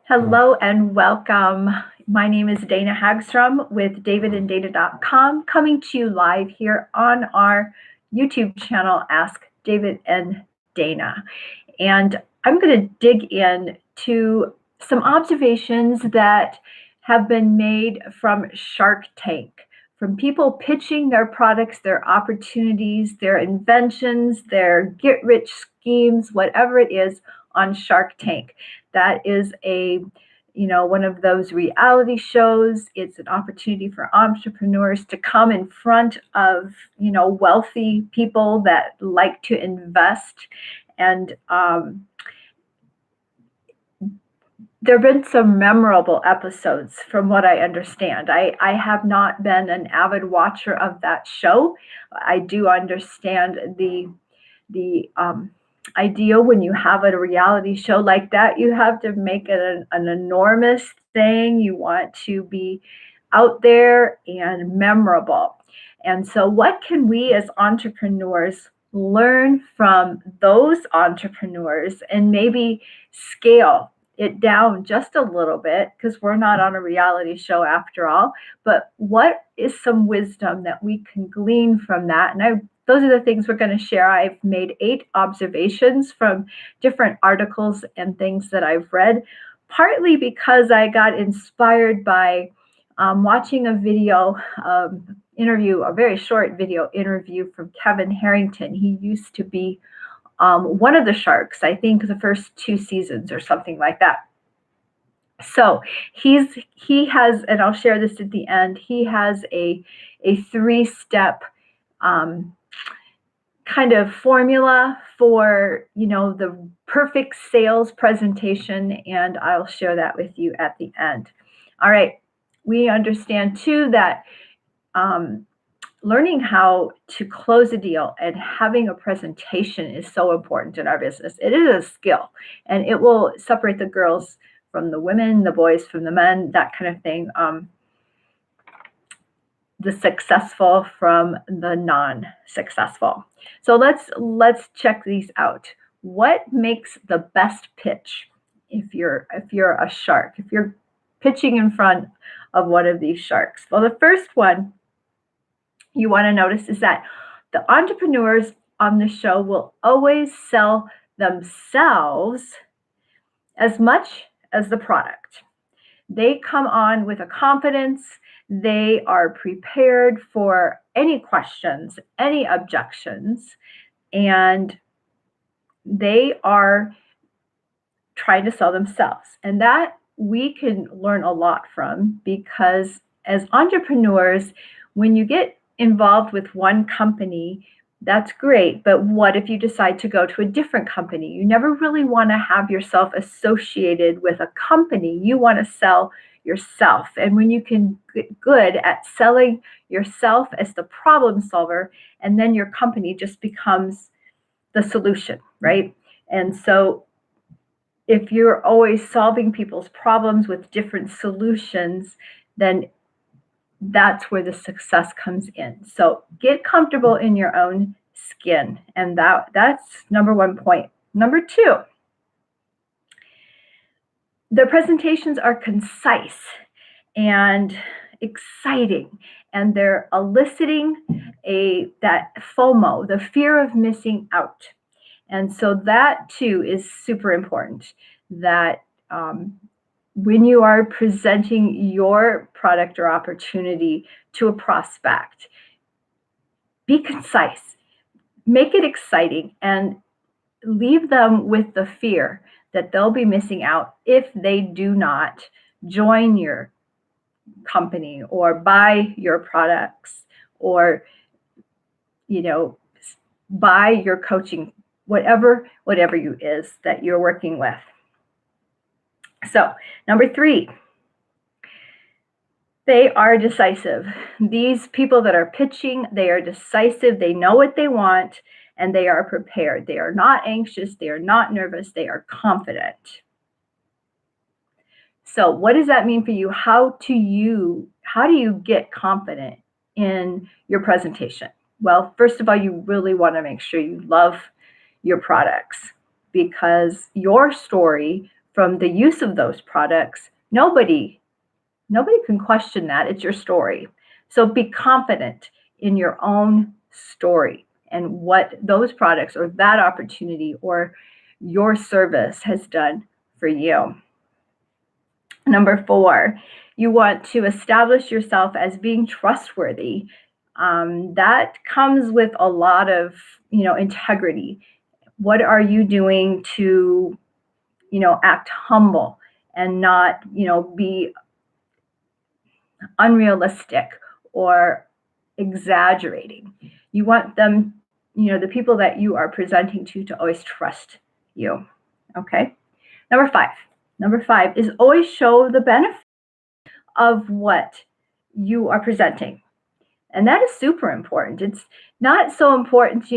Hello and welcome. My name is Dana Hagstrom with davidanddana.com, coming to you live here on our YouTube channel, Ask David and Dana. And I'm going to dig in to some observations that have been made from Shark Tank, from people pitching their products, their opportunities, their inventions, their get rich schemes, whatever it is on Shark Tank. That is one of those reality shows. It's an opportunity for entrepreneurs to come in front of, wealthy people that like to invest. And there have been some memorable episodes from what I understand. I have not been an avid watcher of that show. I do understand the idea when you have a reality show like that, you have to make it an enormous thing. You want to be out there and memorable. And so, what can we as entrepreneurs learn from those entrepreneurs and maybe scale it down just a little bit, because we're not on a reality show after all? But what is some wisdom that we can glean from that? And those are the things we're going to share. I've made 8 observations from different articles and things that I've read, partly because I got inspired by watching a video interview, a very short video interview from Kevin Harrington. He used to be one of the sharks, I think the first 2 seasons or something like that. So he has, and I'll share this at the end, he has a 3-step kind of formula for, the perfect sales presentation, and I'll share that with you at the end. All right. We understand too that learning how to close a deal and having a presentation is so important in our business. It is a skill, and it will separate the girls from the women, the boys from the men, that kind of thing. The successful from the non-successful. So let's check these out. What makes the best pitch if you're a shark, if you're pitching in front of one of these sharks? Well, the first one you want to notice is that the entrepreneurs on the show will always sell themselves as much as the product. They come on with a confidence. They are prepared for any questions, any objections, and they are trying to sell themselves. And that we can learn a lot from, because as entrepreneurs, when you get involved with one company, that's great. But what if you decide to go to a different company? You never really want to have yourself associated with a company. You want to sell yourself. And when you can get good at selling yourself as the problem solver, and then your company just becomes the solution, right? And so if you're always solving people's problems with different solutions, then that's where the success comes in. So get comfortable in your own skin. And that's number 1 point. Number 2, the presentations are concise and exciting, and they're eliciting that FOMO, the fear of missing out. And so that too is super important, that when you are presenting your product or opportunity to a prospect, be concise, make it exciting, and leave them with the fear that they'll be missing out if they do not join your company or buy your products or, buy your coaching, whatever you is that you're working with. So, number 3, they are decisive. These people that are pitching, they are decisive. They know what they want, and they are prepared. They are not anxious. They are not nervous. They are confident. So what does that mean for you? How do you get confident in your presentation? Well, first of all, you really want to make sure you love your products, because your story from the use of those products, nobody can question that. It's your story. So be confident in your own story and what those products or that opportunity or your service has done for you. Number 4, you want to establish yourself as being trustworthy. That comes with a lot of, integrity. What are you doing to, act humble and not, be unrealistic or exaggerating? You want them, the people that you are presenting to always trust you. Okay. Number five is always show the benefit of what you are presenting. And that is super important. It's not so important,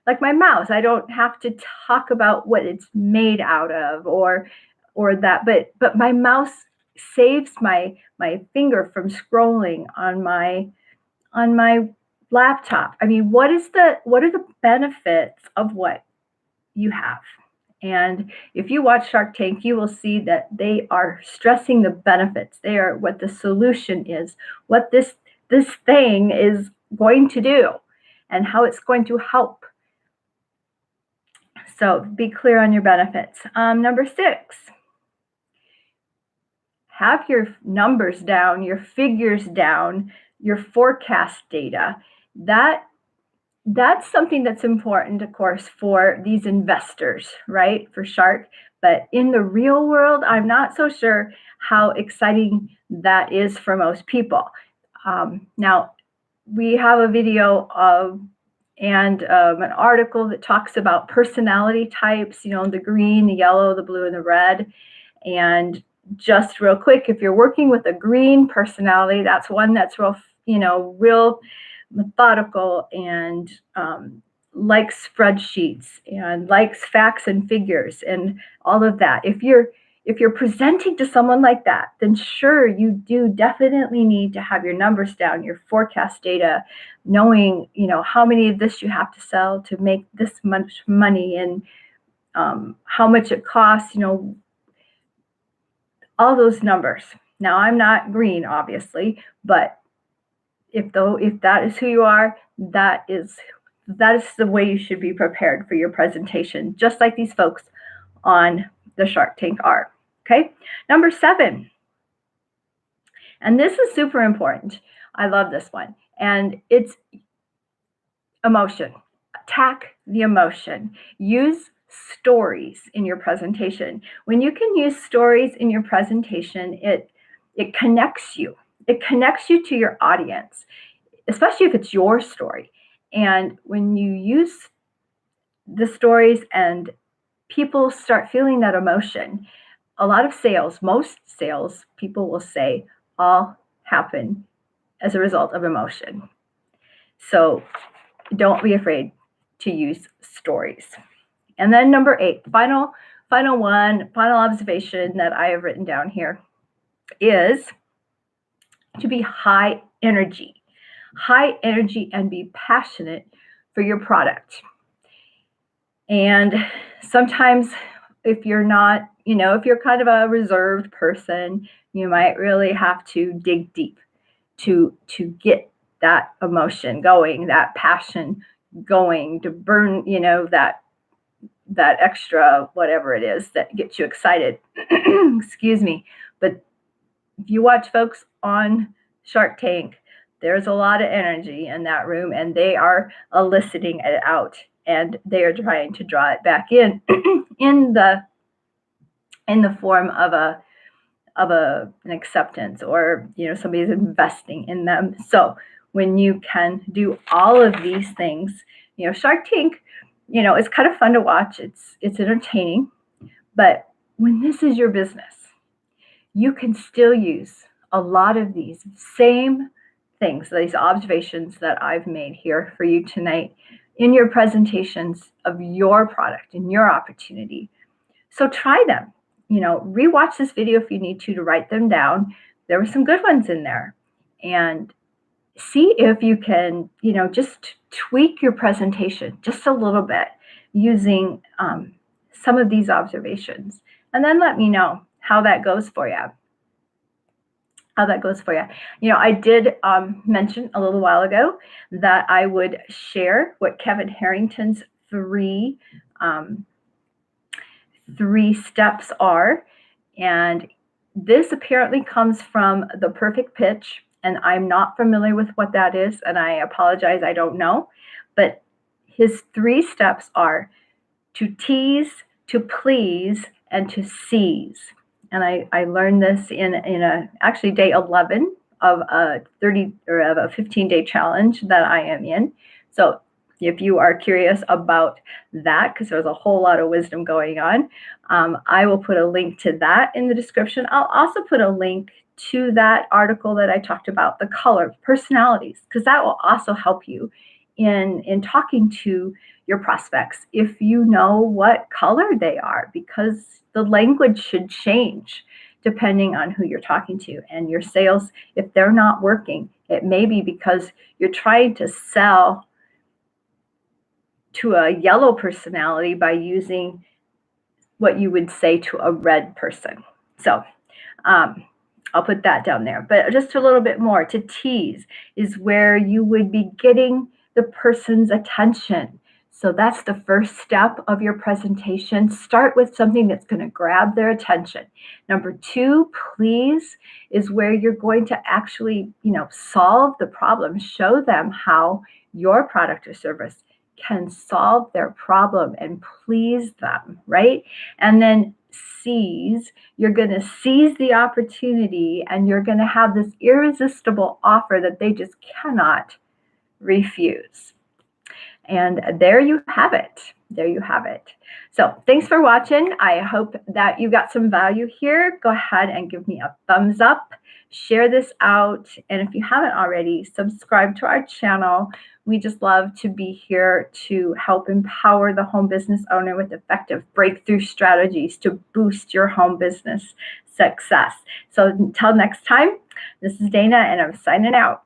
like my mouse. I don't have to talk about what it's made out of or that, but my mouse saves my finger from scrolling on my laptop. I mean, what are the benefits of what you have? And if you watch Shark Tank, you will see that they are stressing the benefits. They are what the solution is, what this thing is going to do, and how it's going to help. So be clear on your benefits. Number 6, have your numbers down, your figures down, your forecast data. That's something that's important, of course, for these investors, right? For Shark. But in the real world, I'm not so sure how exciting that is for most people. Now, we have a video and an article that talks about personality types, the green, the yellow, the blue, and the red. And just real quick, if you're working with a green personality, that's one that's real methodical and likes spreadsheets and likes facts and figures and all of that. If you're presenting to someone like that, then sure, you do definitely need to have your numbers down, your forecast data, knowing how many of this you have to sell to make this much money and how much it costs, all those numbers. Now, I'm not green, obviously, but if that is who you are, that is the way you should be prepared for your presentation, just like these folks on the Shark Tank are. Okay. Number 7, and this is super important. I love this one, and it's emotion. Attack the emotion. Use stories in your presentation. When you can use stories in your presentation, it connects you. It connects you to your audience, especially if it's your story. And when you use the stories and people start feeling that emotion, a lot of most sales people will say, all happen as a result of emotion. So don't be afraid to use stories. And then number 8, final observation that I have written down here is to be high energy and be passionate for your product. And sometimes if you're not, if you're kind of a reserved person, you might really have to dig deep to get that emotion going, that passion going, to burn, that extra whatever it is that gets you excited. Excuse me. But if you watch folks on Shark Tank, there's a lot of energy in that room, and they are eliciting it out, and they are trying to draw it back in in the form of an acceptance, or somebody's investing in them. So when you can do all of these things, Shark Tank, it's kind of fun to watch. It's entertaining, but when this is your business, you can still use a lot of these same things, these observations that I've made here for you tonight in your presentations of your product and your opportunity. So try them. Rewatch this video if you need to write them down. There were some good ones in there. And see if you can, just tweak your presentation just a little bit using some of these observations. and then let me know how that goes for you. You know, I did mention a little while ago that I would share what Kevin Harrington's three steps are. And this apparently comes from The Perfect Pitch. And I'm not familiar with what that is. And I apologize, I don't know. But his 3 steps are to tease, to please, and to seize. And I learned this in actually day 11 of a 15-day challenge that I am in. So if you are curious about that, because there's a whole lot of wisdom going on, I will put a link to that in the description. I'll also put a link to that article that I talked about, the color personalities, because that will also help you in talking to your prospects if you know what color they are, because the language should change depending on who you're talking to. And your sales, if they're not working, it may be because you're trying to sell to a yellow personality by using what you would say to a red person. So I'll put that down there. But just a little bit more, to tease is where you would be getting the person's attention. So that's the first step of your presentation. Start with something that's going to grab their attention. Number 2, please, is where you're going to actually, solve the problem. Show them how your product or service can solve their problem and please them, right? And then seize, you're going to seize the opportunity and you're going to have this irresistible offer that they just cannot refuse. And there you have it. So thanks for watching. I hope that you got some value here. Go ahead and give me a thumbs up. Share this out. And if you haven't already, subscribe to our channel. We just love to be here to help empower the home business owner with effective breakthrough strategies to boost your home business success. So until next time, this is Dana, and I'm signing out.